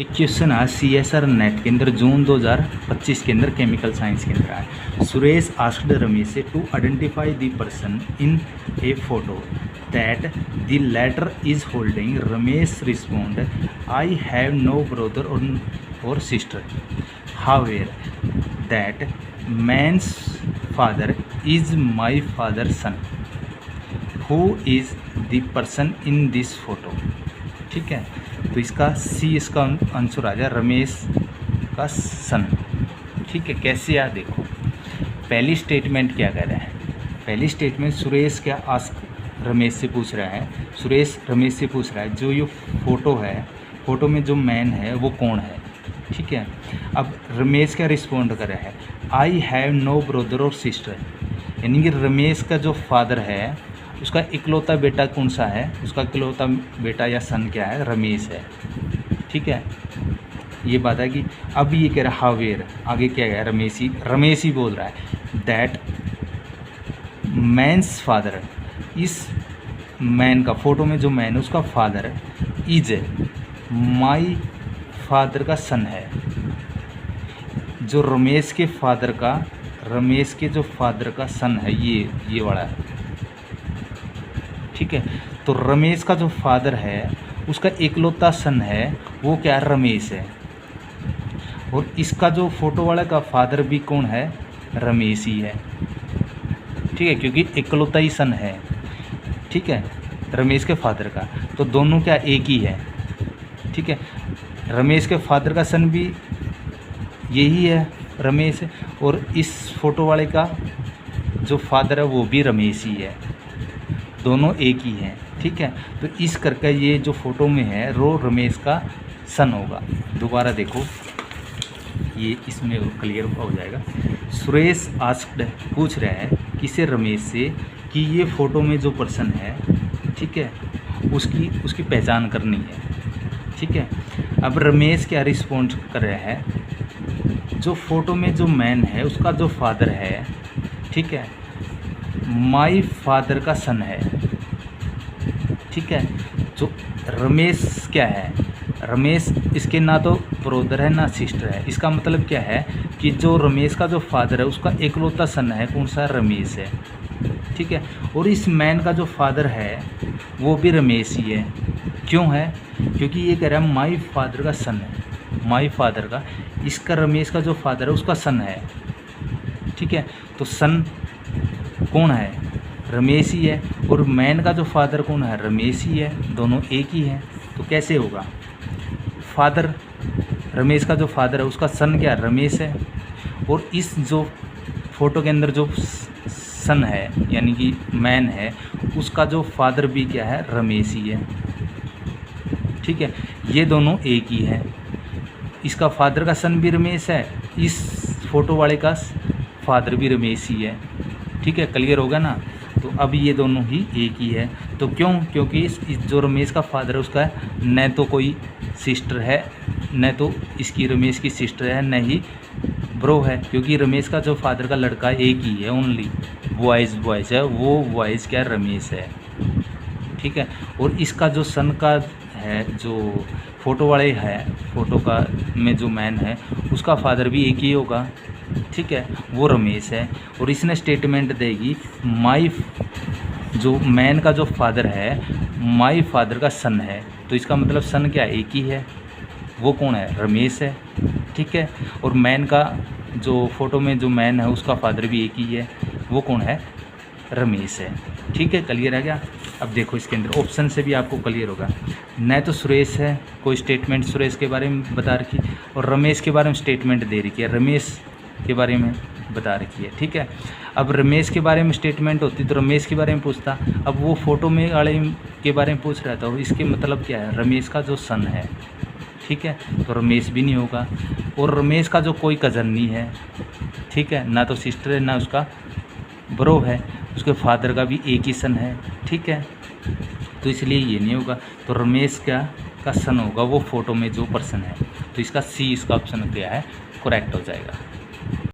एक क्वेश्चन आज CSR net के अंदर जून 2025 के अंदर केमिकल साइंस के अंदर आया। सुरेश आस्क्ड रमेश से to identify the person in a photo that the letter is holding. Ramesh respond, I have no brother or sister, however that man's father is my father son. Who is the person in this photo. ठीक है, तो इसका सी इसका answer आ जाए, रमेश का सन। ठीक है, कैसे यार देखो, पहली स्टेटमेंट क्या कह रहा है। पहली स्टेटमेंट सुरेश क्या आस्क रमेश से पूछ रहा है, सुरेश रमेश से पूछ रहा है जो ये फ़ोटो है, फ़ोटो में जो मैन है वो कौन है। ठीक है, अब रमेश क्या रिस्पॉन्ड कर रहा है, आई have no brother or sister, यानी कि रमेश का जो फादर है उसका इकलौता बेटा कौन सा है, उसका इकलौता बेटा या सन क्या है, रमेश है। ठीक है, ये बात है कि अब ये कह रहा है हावेर, आगे क्या है, रमेश ही बोल रहा है दैट मैन्स फादर, इस मैन का, फोटो में जो मैन है उसका फादर इज माई फादर का सन है। जो रमेश के फादर का, रमेश के जो फादर का सन है ये वाला है। ठीक है, तो रमेश का जो फादर है उसका एकलौता सन है वो क्या है, रमेश है। और इसका जो फोटो वाला का फादर भी कौन है, रमेश ही है। ठीक है, क्योंकि एकलौता ही सन है। ठीक है, रमेश के फादर का, तो दोनों क्या एक ही है। ठीक है, रमेश के फादर का सन भी यही है, रमेश है, और इस फोटो वाले का जो फादर है वो भी रमेश ही है, दोनों एक ही हैं। ठीक है, तो इस करके ये जो फोटो में है रो रमेश का सन होगा। दोबारा देखो, ये इसमें क्लियर हो जाएगा। सुरेश आस्क्ड, पूछ रहा है किसे, रमेश से, कि ये फ़ोटो में जो पर्सन है, ठीक है, उसकी पहचान करनी है। ठीक है, अब रमेश क्या रिस्पॉन्ड कर रहा है, जो फ़ोटो में जो मैन है उसका जो फादर है, ठीक है, माई फादर का सन है। ठीक है, जो रमेश क्या है, रमेश इसके ना तो ब्रदर है ना सिस्टर है। इसका मतलब क्या है कि जो रमेश का जो फादर है उसका एकलौता सन है, कौन सा, रमेश है। ठीक है, और इस मैन का जो फादर है वो भी रमेश ही है। क्यों है, क्योंकि ये कह रहा है माई फादर का सन है, माई फादर का, इसका रमेश का जो फादर है उसका सन है। ठीक है, तो सन कौन है, रमेश ही है, और मैन का जो फादर कौन है, रमेश ही है, दोनों एक ही हैं। तो कैसे होगा, फादर, रमेश का जो फादर है उसका सन क्या, रमेश है, और इस जो फोटो के अंदर जो सन है यानी कि मैन है उसका जो फादर भी क्या है, रमेश ही है। ठीक है, ये दोनों एक ही हैं, इसका फादर का सन भी रमेश है, इस फोटो वाले का फादर भी रमेश ही है। ठीक है, क्लियर होगा ना। तो अब ये दोनों ही एक ही है। तो क्यों, क्योंकि इस जो रमेश का फादर है उसका न तो कोई सिस्टर है, न तो इसकी रमेश की सिस्टर है, न ही ब्रो है, क्योंकि रमेश का जो फादर का लड़का एक ही है, ओनली बॉयज़ है, वो बॉयज़ क्या, रमेश है। ठीक है, और इसका जो सन का है, जो फ़ोटो वाले है, फ़ोटो का में जो मैन है उसका फादर भी एक ही होगा। ठीक है, वो रमेश है, और इसने स्टेटमेंट देगी माई, जो मैन का जो फादर है माई फादर का सन है। तो इसका मतलब सन क्या, एक ही है, वो कौन है, रमेश है। ठीक है, और मैन का जो फ़ोटो में जो मैन है उसका फादर भी एक ही है, वो कौन है, रमेश है। ठीक है, क्लियर है क्या। अब देखो इसके अंदर ऑप्शन से भी आपको क्लियर होगा, न तो सुरेश है, कोई स्टेटमेंट सुरेश के बारे में बता रखी, और रमेश के बारे में स्टेटमेंट दे रखी है, रमेश के बारे में बता रखी है। ठीक है, अब रमेश के बारे में स्टेटमेंट होती तो रमेश के बारे में पूछता, अब वो फ़ोटो में वाले के बारे में पूछ रहा था, और इसके मतलब क्या है, रमेश का जो सन है। ठीक है, तो रमेश भी नहीं होगा, और रमेश का जो कोई कज़न नहीं है। ठीक है, ना तो सिस्टर है ना उसका ब्रो है, उसके फादर का भी एक ही सन है। ठीक है, तो इसलिए ये नहीं होगा, तो रमेश का सन होगा वो फ़ोटो में जो पर्सन है। तो इसका सी, इसका ऑप्शन क्या है, करेक्ट हो जाएगा।